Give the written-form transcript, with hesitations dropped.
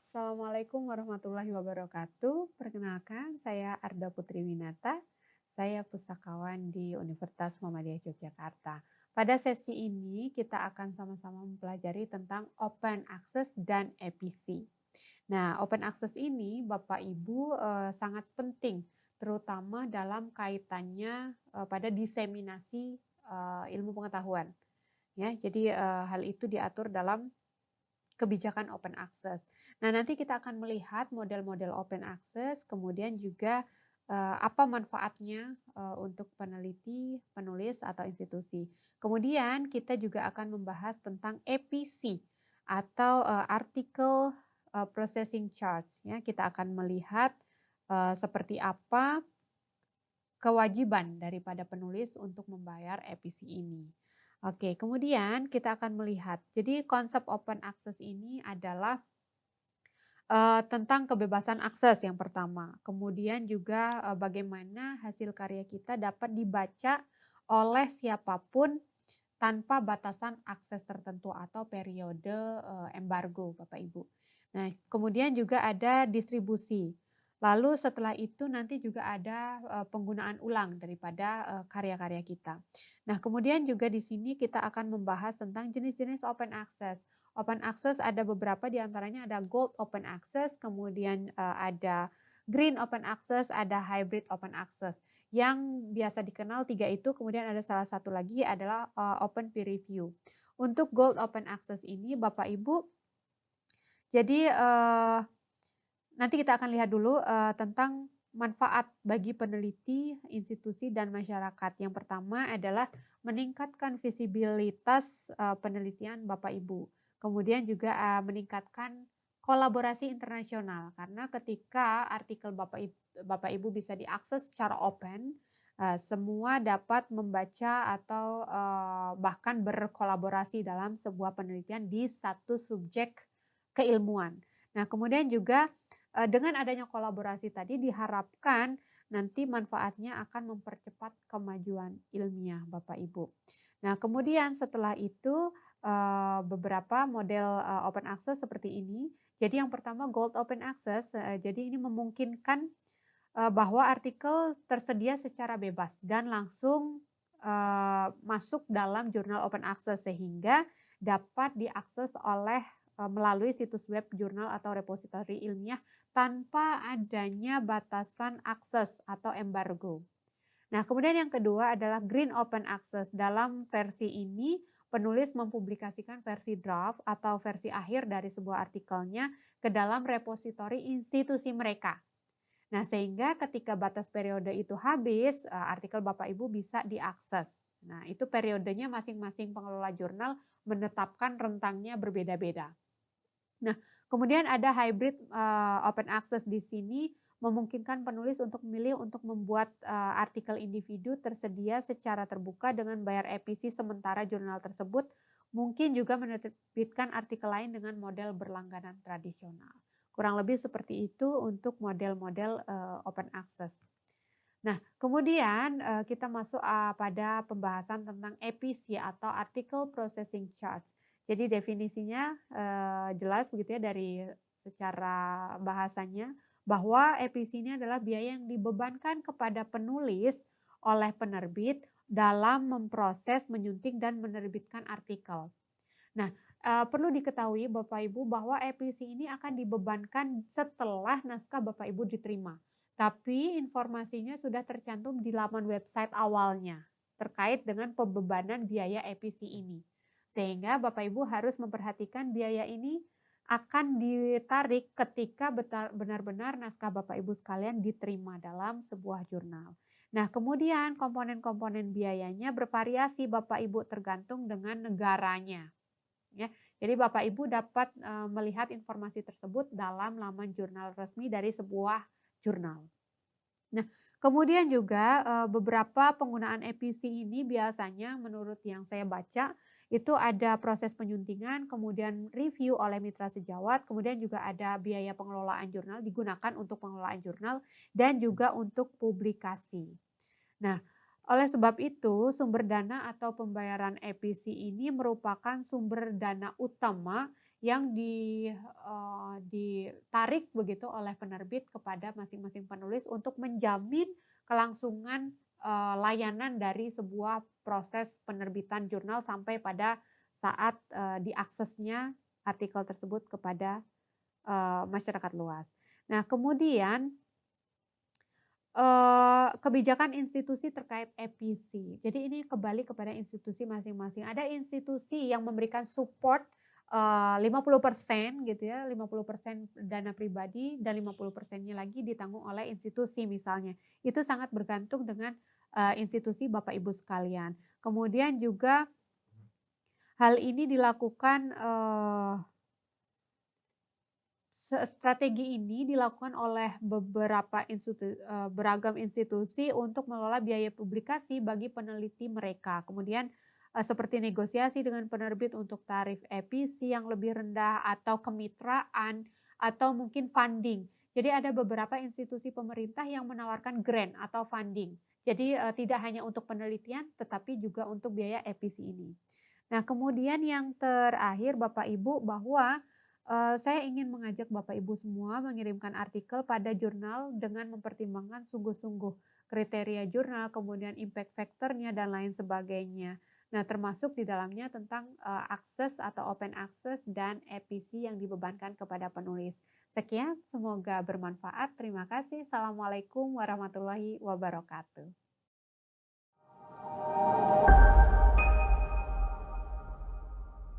Assalamualaikum warahmatullahi wabarakatuh. Perkenalkan, saya Arda Putri Winata. Saya pustakawan di Universitas Muhammadiyah Yogyakarta. Pada sesi ini kita akan sama-sama mempelajari tentang open access dan EPC. Nah, open access ini Bapak Ibu sangat penting, terutama dalam kaitannya pada diseminasi ilmu pengetahuan. Ya, jadi hal itu diatur dalam kebijakan open access. Nah, nanti kita akan melihat model-model open access, kemudian juga apa manfaatnya untuk peneliti, penulis, atau institusi. Kemudian kita juga akan membahas tentang EPC atau Article Processing Charge. Ya, kita akan melihat seperti apa kewajiban daripada penulis untuk membayar EPC ini. Oke, kemudian kita akan melihat, jadi konsep open access ini adalah tentang kebebasan akses yang pertama, kemudian juga bagaimana hasil karya kita dapat dibaca oleh siapapun tanpa batasan akses tertentu atau periode embargo, Bapak Ibu. Nah, kemudian juga ada distribusi. Lalu setelah itu nanti juga ada penggunaan ulang daripada karya-karya kita. Nah, kemudian juga di sini kita akan membahas tentang jenis-jenis open access. Open access ada beberapa, di antaranya ada gold open access, kemudian ada green open access, ada hybrid open access. Yang biasa dikenal tiga itu, kemudian ada salah satu lagi adalah open peer review. Untuk gold open access ini Bapak Ibu, jadi nanti kita akan lihat dulu tentang manfaat bagi peneliti, institusi, dan masyarakat. Yang pertama adalah meningkatkan visibilitas penelitian Bapak Ibu. Kemudian juga meningkatkan kolaborasi internasional, karena ketika artikel Bapak Ibu bisa diakses secara open, semua dapat membaca atau bahkan berkolaborasi dalam sebuah penelitian di satu subjek keilmuan. Nah, kemudian juga dengan adanya kolaborasi tadi diharapkan nanti manfaatnya akan mempercepat kemajuan ilmiah, Bapak Ibu. Nah, kemudian setelah itu beberapa model open access seperti ini. Jadi yang pertama gold open access, jadi ini memungkinkan bahwa artikel tersedia secara bebas dan langsung masuk dalam jurnal open access sehingga dapat diakses oleh melalui situs web jurnal atau repositori ilmiah tanpa adanya batasan akses atau embargo. Nah, kemudian yang kedua adalah green open access. Dalam versi ini, penulis mempublikasikan versi draft atau versi akhir dari sebuah artikelnya ke dalam repositori institusi mereka. Nah, sehingga ketika batas periode itu habis, artikel Bapak Ibu bisa diakses. Nah, itu periodenya masing-masing pengelola jurnal menetapkan rentangnya berbeda-beda. Nah, kemudian ada hybrid open access di sini memungkinkan penulis untuk memilih untuk membuat artikel individu tersedia secara terbuka dengan bayar EPC sementara jurnal tersebut mungkin juga menerbitkan artikel lain dengan model berlangganan tradisional. Kurang lebih seperti itu untuk model-model open access. Nah, kemudian kita masuk pada pembahasan tentang EPC atau Article Processing Charge. Jadi definisinya jelas begitu ya dari secara bahasanya, bahwa EPC ini adalah biaya yang dibebankan kepada penulis oleh penerbit dalam memproses, menyunting, dan menerbitkan artikel. Nah, perlu diketahui Bapak Ibu bahwa EPC ini akan dibebankan setelah naskah Bapak Ibu diterima. Tapi informasinya sudah tercantum di laman website awalnya terkait dengan pembebanan biaya EPC ini. Sehingga Bapak Ibu harus memperhatikan biaya ini akan ditarik ketika benar-benar naskah Bapak Ibu sekalian diterima dalam sebuah jurnal. Nah, kemudian komponen-komponen biayanya bervariasi Bapak Ibu tergantung dengan negaranya. Ya, jadi Bapak Ibu dapat melihat informasi tersebut dalam laman jurnal resmi dari sebuah jurnal. Nah, kemudian juga beberapa penggunaan EPC ini biasanya menurut yang saya baca itu ada proses penyuntingan, kemudian review oleh mitra sejawat, kemudian juga ada biaya pengelolaan jurnal digunakan untuk pengelolaan jurnal dan juga untuk publikasi. Nah, oleh sebab itu, sumber dana atau pembayaran EPC ini merupakan sumber dana utama yang ditarik begitu oleh penerbit kepada masing-masing penulis untuk menjamin kelangsungan, layanan dari sebuah proses penerbitan jurnal sampai pada saat, diaksesnya artikel tersebut kepada, masyarakat luas. Nah kemudian kebijakan institusi terkait EPC. Jadi ini kembali kepada institusi masing-masing. Ada institusi yang memberikan support, 50% gitu ya, 50% dana pribadi dan 50%-nya lagi ditanggung oleh institusi misalnya. Itu sangat bergantung dengan, institusi Bapak Ibu sekalian. Kemudian juga hal ini dilakukan, strategi ini dilakukan oleh beragam institusi untuk mengelola biaya publikasi bagi peneliti mereka. Kemudian, seperti negosiasi dengan penerbit untuk tarif EPC yang lebih rendah atau kemitraan atau mungkin funding. Jadi ada beberapa institusi pemerintah yang menawarkan grant atau funding. Jadi, tidak hanya untuk penelitian tetapi juga untuk biaya EPC ini. Nah, kemudian yang terakhir Bapak Ibu bahwa saya ingin mengajak Bapak Ibu semua mengirimkan artikel pada jurnal dengan mempertimbangkan sungguh-sungguh kriteria jurnal, kemudian impact factor-nya dan lain sebagainya. Nah, termasuk di dalamnya tentang, akses atau open access dan EPC yang dibebankan kepada penulis. Sekian, semoga bermanfaat. Terima kasih. Assalamualaikum warahmatullahi wabarakatuh.